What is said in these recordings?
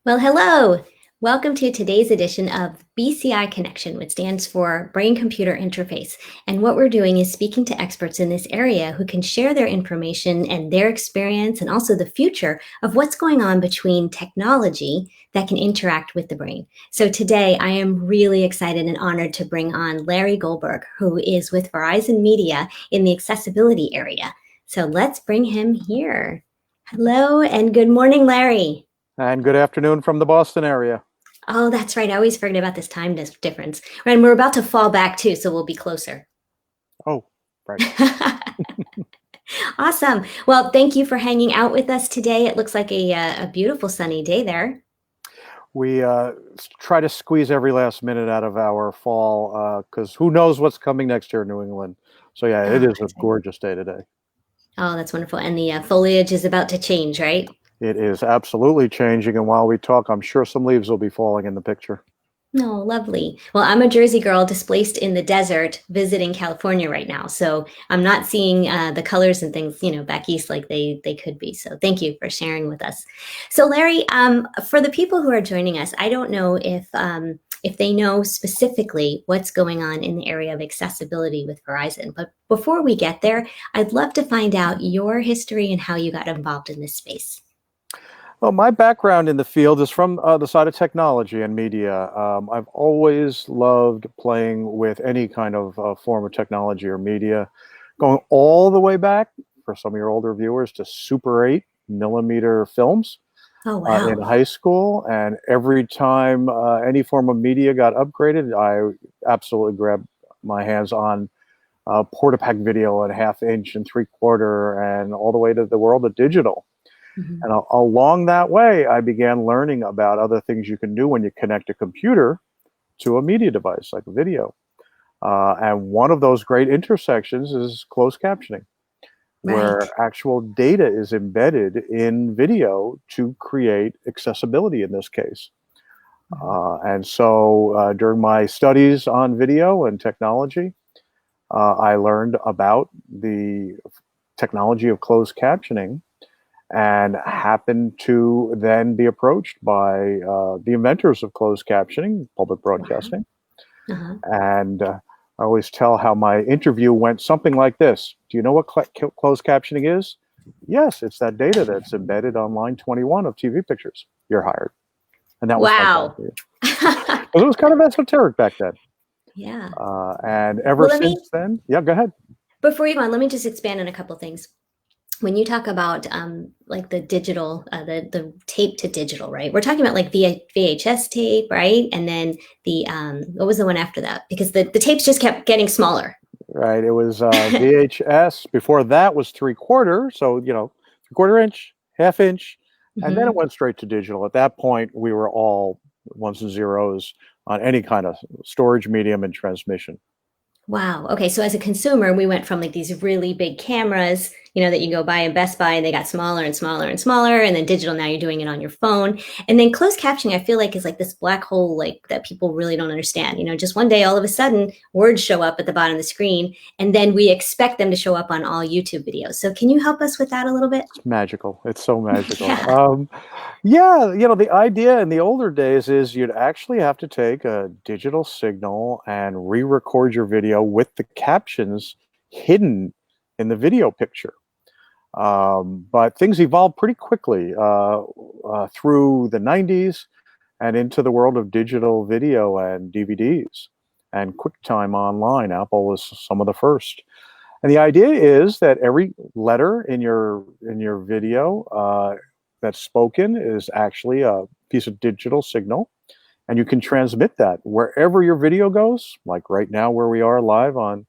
Well, hello. Welcome to today's edition of BCI Connection, which stands for Brain Computer Interface. And what we're doing is speaking to experts in this area who can share their information and their experience and also the future of what's going on between technology that can interact with the brain. So today I am really excited and honored to bring on Larry Goldberg, who is with Verizon Media in the accessibility area. So let's bring him here. Hello and good morning, Larry. And good afternoon from the Boston area. Oh, that's right. I always forget about this time difference. And we're about to fall back too, so we'll be closer. Oh, right. Awesome. Well, thank you for hanging out with us today. It looks like a beautiful sunny day there. We try to squeeze every last minute out of our fall because who knows what's coming next year in New England. So yeah, it Oh, is a that's right. gorgeous day today. Oh, that's wonderful. And the foliage is about to change, right? It is absolutely changing. And while we talk, I'm sure some leaves will be falling in the picture. No, lovely. Well, I'm a Jersey girl displaced in the desert visiting California right now. So I'm not seeing the colors and things, back east like they could be. So thank you for sharing with us. So Larry, for the people who are joining us, I don't know if they know specifically what's going on in the area of accessibility with Verizon. But before we get there, I'd love to find out your history and how you got involved in this space. Well, my background in the field is from the side of technology and media. I've always loved playing with any kind of form of technology or media, going all the way back for some of your older viewers to Super 8 millimeter films Oh, in wow. high school. And every time any form of media got upgraded, I absolutely grabbed my hands on Portapack video at half inch and three quarter and all the way to the world of digital. Mhm. And along that way, I began learning about other things you can do when you connect a computer to a media device like video. And one of those great intersections is closed captioning, Right. where actual data is embedded in video to create accessibility in this case. Mhm. And so during my studies on video and technology, I learned about the technology of closed captioning and happened to then be approached by the inventors of closed captioning, public Wow. broadcasting. Uh-huh. And I always tell how my interview went something like this. Do you know what closed captioning is? Yes, it's that data that's embedded on line 21 of TV pictures. You're hired. And that was my job. Wow. Because it was kind of esoteric back then. Yeah. And ever Well, let me, since then, yeah, go ahead. before you go on, let me just expand on a couple things. When you talk about like the digital, the tape to digital, right? We're talking about like VHS tape, right? And then the what was the one after that? Because the tapes just kept getting smaller. Right. It was VHS. Before that was three quarter. So, three quarter inch, half inch. And then it Hmm. went straight to digital. At that point, we were all ones and zeros on any kind of storage medium and transmission. Wow. Okay. So as a consumer, we went from like these really big cameras, that you go buy in Best Buy and they got smaller and smaller and smaller. And then digital, now you're doing it on your phone. And then closed captioning, I feel like is like this black hole, like that people really don't understand. Just one day, all of a sudden, words show up at the bottom of the screen, and then we expect them to show up on all YouTube videos. So can you help us with that a little bit? It's magical. It's so magical. Yeah. Yeah, the idea in the older days is you'd actually have to take a digital signal and re-record your video with the captions hidden in the video picture. But things evolved pretty quickly through the 90s and into the world of digital video and DVDs and QuickTime Online. Apple was some of the first. And the idea is that every letter in your video that's spoken is actually a piece of digital signal, and you can transmit that wherever your video goes, like right now where we are live on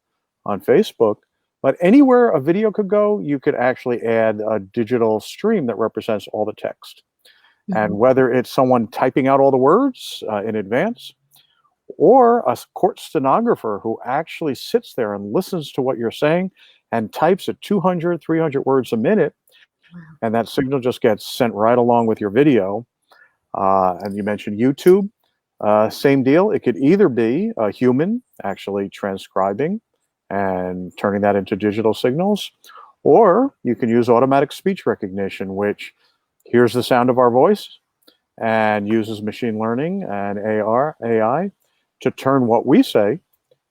Facebook. But anywhere a video could go, you could actually add a digital stream that represents all the text. And Mhm. whether it's someone typing out all the words in advance, or a court stenographer who actually sits there and listens to what you're saying and types at 200, 300 words a minute, Wow. and that signal just gets sent right along with your video. And you mentioned YouTube. Same deal. It could either be a human actually transcribing and turning that into digital signals, or you can use automatic speech recognition, which hears the sound of our voice and uses machine learning and AI to turn what we say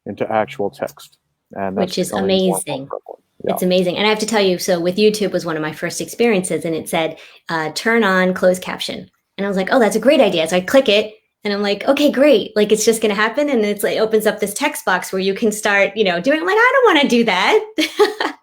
into actual text. And that's Which is becoming more and more amazing. prevalent. Yeah. It's amazing. And I have to tell you, so with YouTube was one of my first experiences, and it said, turn on closed caption. And I was like, oh, that's a great idea. So I click it, and I'm like, okay, great. Like, it's just going to happen. And it's like, opens up this text box where you can start, doing, I'm like, I don't want to do that.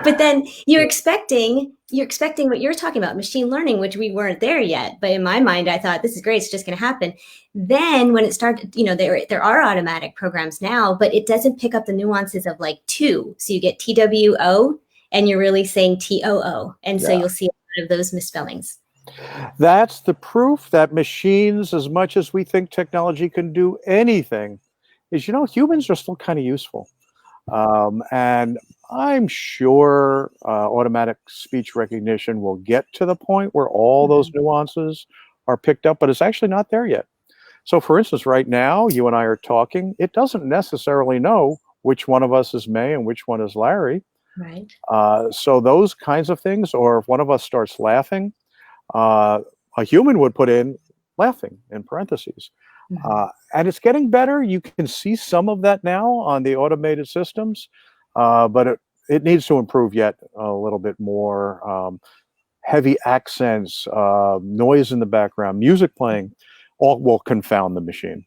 But then you're expecting what you're talking about, machine learning, which we weren't there yet. But in my mind, I thought this is great. It's just going to happen. Then when it started, there are automatic programs now, but it doesn't pick up the nuances of like two. So you get TWO and you're really saying TOO. And so Yeah. you'll see a lot of those misspellings. That's the proof that machines, as much as we think technology can do anything, is, humans are still kind of useful. And I'm sure automatic speech recognition will get to the point where all those nuances are picked up, but it's actually not there yet. So, for instance, right now, you and I are talking. It doesn't necessarily know which one of us is May and which one is Larry. Right. So those kinds of things, or if one of us starts laughing, a human would put in laughing in parentheses. And it's getting better. You can see some of that now on the automated systems, but it needs to improve yet a little bit more. Heavy accents, noise in the background, music playing, all will confound the machine.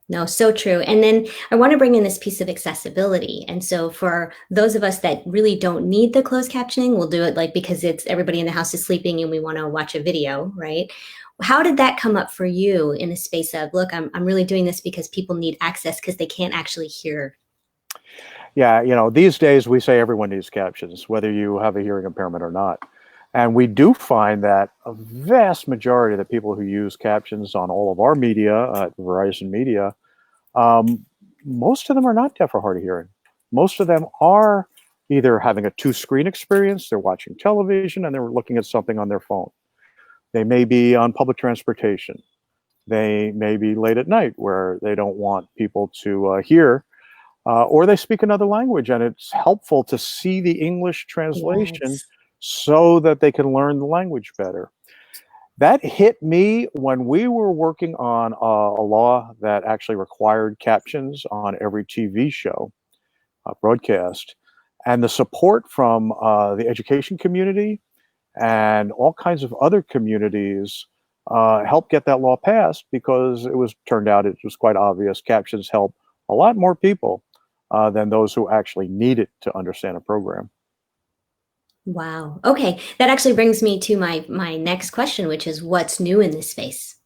No, so true. And then I want to bring in this piece of accessibility. And so for those of us that really don't need the closed captioning, we'll do it like because it's everybody in the house is sleeping and we want to watch a video, right? How did that come up for you in the space of, look, I'm really doing this because people need access because they can't actually hear? Yeah, these days we say everyone needs captions, whether you have a hearing impairment or not. And we do find that a vast majority of the people who use captions on all of our media, Verizon media, most of them are not deaf or hard of hearing. Most of them are either having a two-screen experience, they're watching television, and they're looking at something on their phone. They may be on public transportation. They may be late at night where they don't want people to hear, or they speak another language, and it's helpful to see the English translation so that they can learn the language better. That hit me when we were working on a law that actually required captions on every TV show, broadcast, and the support from the education community and all kinds of other communities helped get that law passed because it turned out it was quite obvious captions help a lot more people than those who actually need it to understand a program. Wow. Okay. That actually brings me to my next question, which is what's new in this space?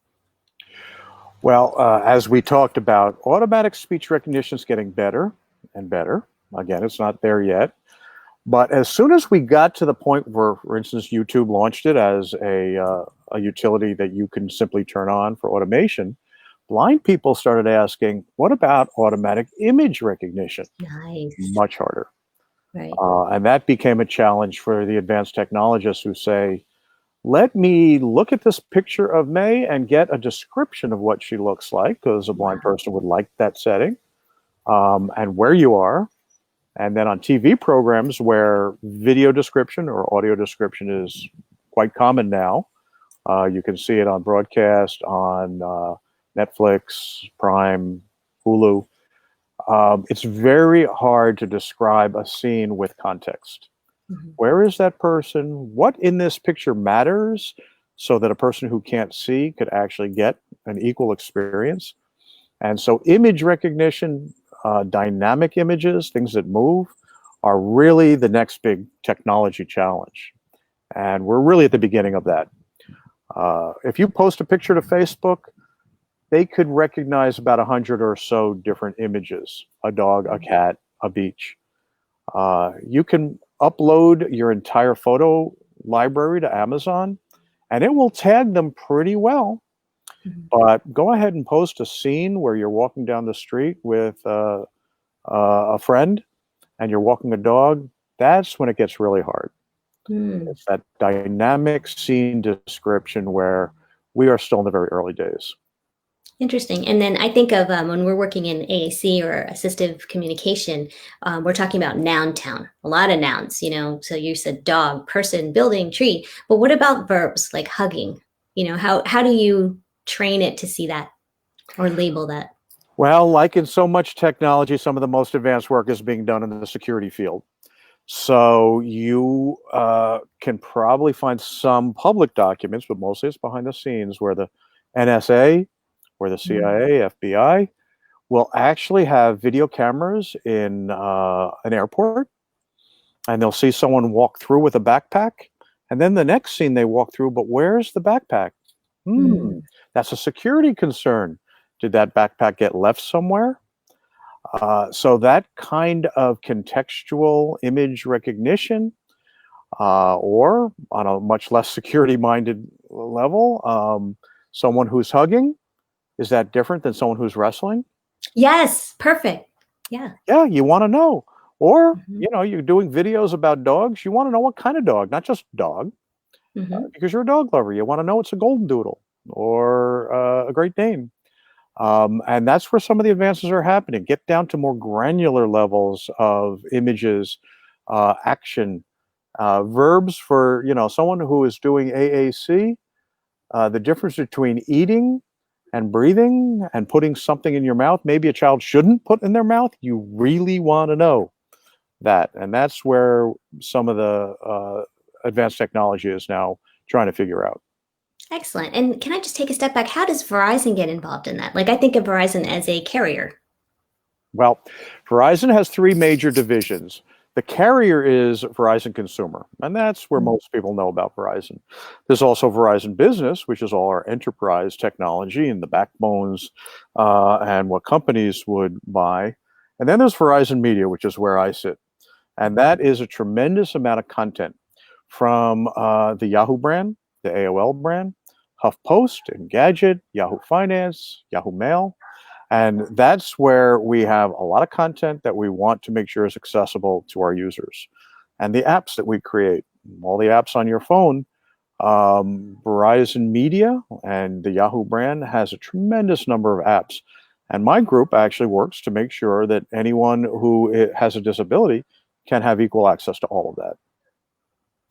Well, as we talked about, automatic speech recognition is getting better and better. Again, it's not there yet. But as soon as we got to the point where, for instance, YouTube launched it as a utility that you can simply turn on for automation, blind people started asking, what about automatic image recognition? Nice. Much harder. Right. And that became a challenge for the advanced technologists who say, let me look at this picture of May and get a description of what she looks like, because a blind person would like that setting, and where you are. And then on TV programs where video description or audio description is quite common now, you can see it on broadcast, on Netflix, Prime, Hulu. It's very hard to describe a scene with context. Where is that person? What in this picture matters so that a person who can't see could actually get an equal experience? And so image recognition, dynamic images, things that move, are really the next big technology challenge. And we're really at the beginning of that. If you post a picture to Facebook, they could recognize about 100 or so different images: a dog, a cat, a beach. You can upload your entire photo library to Amazon, and it will tag them pretty well. But go ahead and post a scene where you're walking down the street with a friend and you're walking a dog. That's when it gets really hard. It's that dynamic scene description where we are still in the very early days. Interesting. And then I think of when we're working in AAC or assistive communication, we're talking about noun town, a lot of nouns, So you said dog, person, building, tree. But what about verbs like hugging, How do you train it to see that or label that? Well, like in so much technology, some of the most advanced work is being done in the security field. So you can probably find some public documents, but mostly it's behind the scenes where the NSA, where the Mm. CIA, FBI will actually have video cameras in an airport, and they'll see someone walk through with a backpack. And then the next scene they walk through, but where's the backpack? Hmm, Mm. that's a security concern. Did that backpack get left somewhere? So that kind of contextual image recognition, or on a much less security-minded level, someone who's hugging, is that different than someone who's wrestling? Yes, perfect. Yeah. Yeah, you want to know. Or, Hmm. you're doing videos about dogs. You want to know what kind of dog, not just dog, Hmm. because you're a dog lover. You want to know it's a golden doodle or a Great Dane. And that's where some of the advances are happening. Get down to more granular levels of images, action, verbs for someone who is doing AAC. The difference between eating and breathing and putting something in your mouth, maybe a child shouldn't put in their mouth. You really want to know that, and that's where some of the advanced technology is now trying to figure out. Excellent. And can I just take a step back? How does Verizon get involved in that? Like, I think of Verizon as a carrier. Well, Verizon has three major divisions. The carrier is Verizon Consumer, and that's where Mm. most people know about Verizon. There's also Verizon Business, which is all our enterprise technology and the backbones and what companies would buy. And then there's Verizon Media, which is where I sit. And that is a tremendous amount of content from the Yahoo brand, the AOL brand, HuffPost, Engadget, Yahoo Finance, Yahoo Mail. And that's where we have a lot of content that we want to make sure is accessible to our users. And the apps that we create, all the apps on your phone, Verizon Media and the Yahoo brand has a tremendous number of apps. And my group actually works to make sure that anyone who has a disability can have equal access to all of that.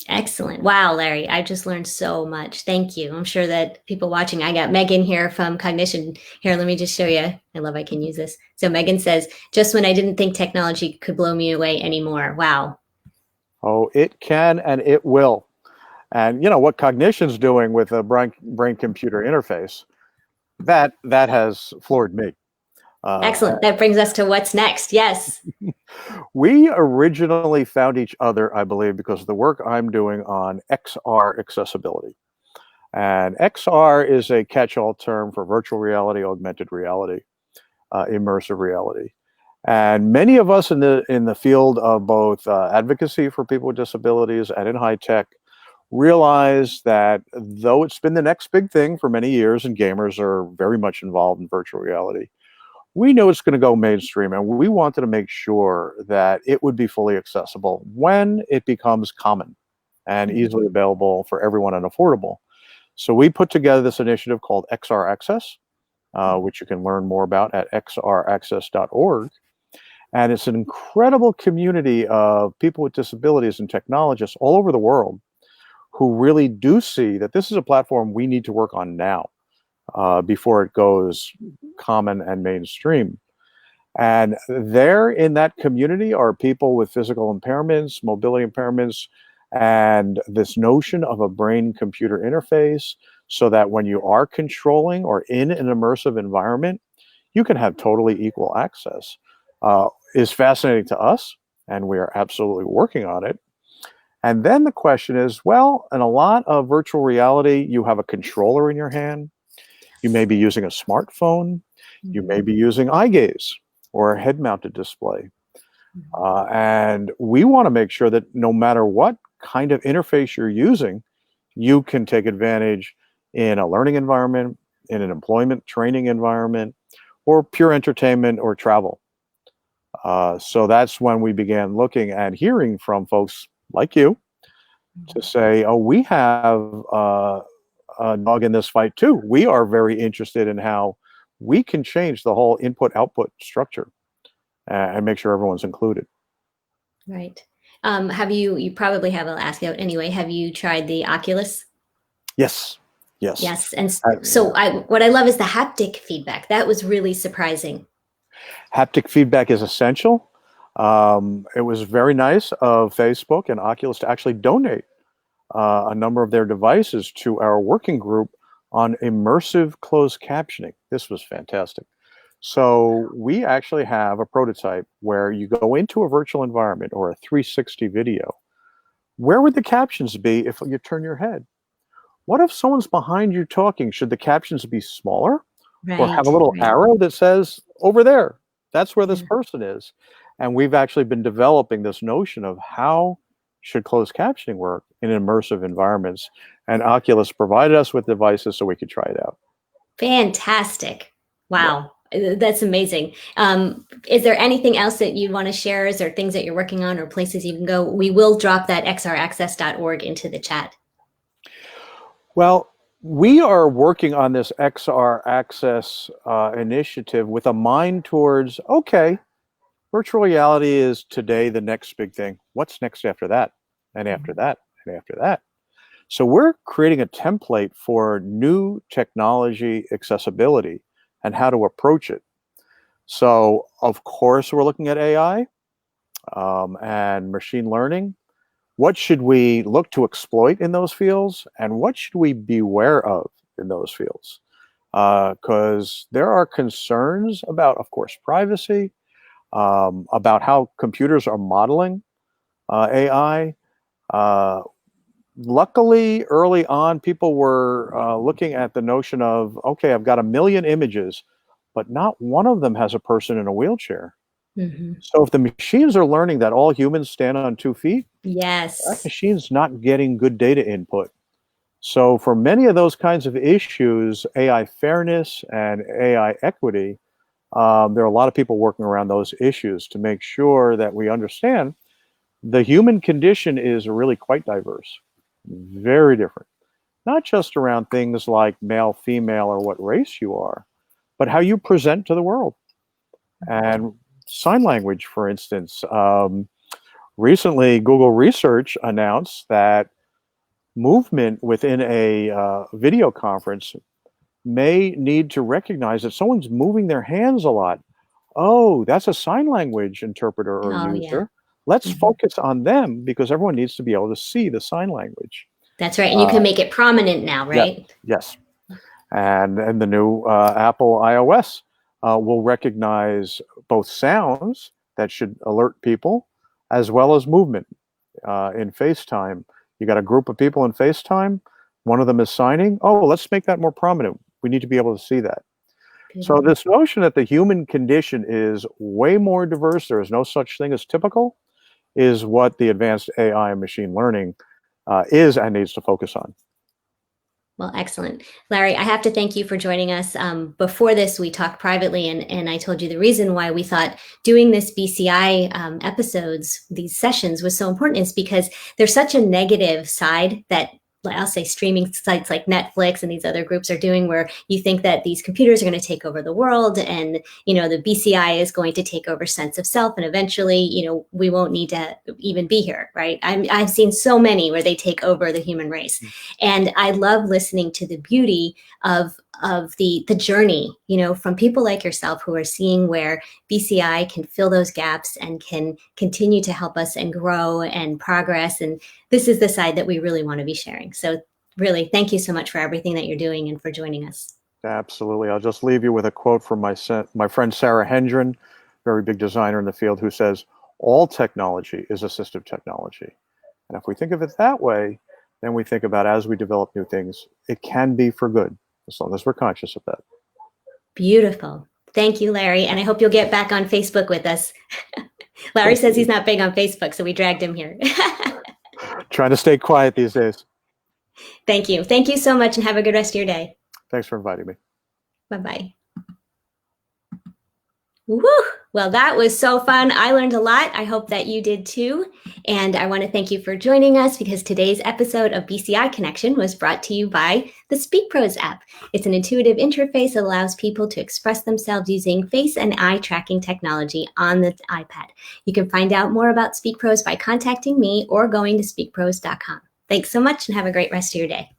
Excellent. Wow, Larry, I just learned so much. Thank you. I'm sure that people watching, I got Megan here from Cognition. Here, let me just show you. I love I can use this. So Megan says, just when I didn't think technology could blow me away anymore. Wow. Oh, it can and it will. And what cognition's doing with a brain computer interface, that has floored me. Uh, Excellent. That brings us to what's next. Yes. we originally found each other, I believe, because of the work I'm doing on XR accessibility. And XR is a catch-all term for virtual reality, augmented reality, immersive reality. And many of us in the field of both advocacy for people with disabilities and in high tech realize that though it's been the next big thing for many years, and gamers are very much involved in virtual reality, we know it's going to go mainstream, and we wanted to make sure that it would be fully accessible when it becomes common and Mhm. easily available for everyone and affordable. So we put together this initiative called XR Access, which you can learn more about at xraccess.org. And it's an incredible community of people with disabilities and technologists all over the world who really do see that this is a platform we need to work on now before it goes common and mainstream. And there in that community are people with physical impairments, mobility impairments, and this notion of a brain computer interface so that when you are controlling or in an immersive environment, you can have totally equal access. Is fascinating to us, and we are absolutely working on it. And then the question is, well, in a lot of virtual reality, you have a controller in your hand. You may Yes. be using a smartphone. You may Mhm. be using eye gaze or a head mounted display. Mhm. And we want to make sure that no matter what kind of interface you're using, you can take advantage in a learning environment, in an employment training environment, or pure entertainment or travel. So that's when we began looking and hearing from folks like you to Mhm. say, oh, we have a dog in this fight too. We are very interested in how we can change the whole input output structure and make sure everyone's included. Right. You probably have, I'll ask you anyway, have you tried the Oculus? Yes. Yes. Yes. And Yeah. what I love is the haptic feedback. That was really surprising. Haptic feedback is essential. It was very nice of Facebook and Oculus to actually donate a number of their devices to our working group on immersive closed captioning. This was fantastic. So we actually have a prototype where you go into a virtual environment or a 360 video. Where would the captions be if you turn your head? What if someone's behind you talking? Should the captions be smaller or have Right. a little Right. arrow that says over there? That's where this Yeah. person is. And we've actually been developing this notion of how should closed captioning work in immersive environments. And Oculus provided us with devices so we could try it out. Fantastic. Yeah. Wow. That's amazing. Is there anything else that you want to share? Is there things that you're working on or places you can go? We will drop that xraccess.org into the chat. Well, we are working on this XR Access initiative with a mind towards, okay, virtual reality is today the next big thing. What's next after that? And after that? And after that? So we're creating a template for new technology accessibility and how to approach it. So, of course, we're looking at AI and machine learning. What should we look to exploit in those fields, and what should we beware of in those fields? Because there are concerns about, of course, privacy, about how computers are modeling AI. Luckily, early on, people were looking at the notion of, okay, I've got 1 million images, but not one of them has a person in a wheelchair. Mm-hmm. So if the machines are learning that all humans stand on 2 feet, that Yes. machine's not getting good data input. So for many of those kinds of issues, AI fairness and AI equity, there are a lot of people working around those issues to make sure that we understand the human condition is really quite diverse, very different. Not just around things like male, female, or what race you are, but how you present to the world. And sign language, for instance. Recently, Google Research announced that movement within a video conference may need to recognize that someone's moving their hands a lot. Oh, that's a sign language interpreter or Oh, yeah. user. Let's Mm-hmm. focus on them because everyone needs to be able to see the sign language. That's right. And you can make it prominent now, Yeah, right? yes. And the new Apple iOS will recognize both sounds that should alert people as well as movement. In FaceTime, you got a group of people in FaceTime, one of them is signing. Oh, let's make that more prominent. We need to be able to see that. So Beautiful. this notion that the human condition is way more diverse, there is no such thing as typical, is what the advanced AI and machine learning is and needs to focus on. Well, excellent. Larry, I have to thank you for joining us. Before this, we talked privately, and I told you the reason why we thought doing this BCI episodes, these sessions, was so important is because there's such a negative side that I'll say streaming sites like Netflix and these other groups are doing, where you think that these computers are going to take over the world, and the BCI is going to take over sense of self, and eventually we won't need to even be here, right? I've seen so many where they take over the human race, and I love listening to the beauty of the journey, from people like yourself who are seeing where BCI can fill those gaps and can continue to help us and grow and progress. And this is the side that we really want to be sharing. So really, thank you so much for everything that you're doing and for joining us. Absolutely. I'll just leave you with a quote from my friend Sarah Hendren, very big designer in the field, who says, all technology is assistive technology. And if we think of it that way, then we think about as we develop new things, it can be for good, as long as we're conscious of that. Beautiful. Thank you, Larry. And I hope you'll get back on Facebook with us. Larry says he's not big on Facebook, so we dragged him here. Trying to stay quiet these days. Thank you. Thank you so much, and have a good rest of your day. Thanks for inviting me. Bye-bye. Woo! Well, that was so fun. I learned a lot. I hope that you did too. And I want to thank you for joining us, because today's episode of BCI Connection was brought to you by the SpeakPros app. It's an intuitive interface that allows people to express themselves using face and eye tracking technology on the iPad. You can find out more about SpeakPros by contacting me or going to speakpros.com. Thanks so much, and have a great rest of your day.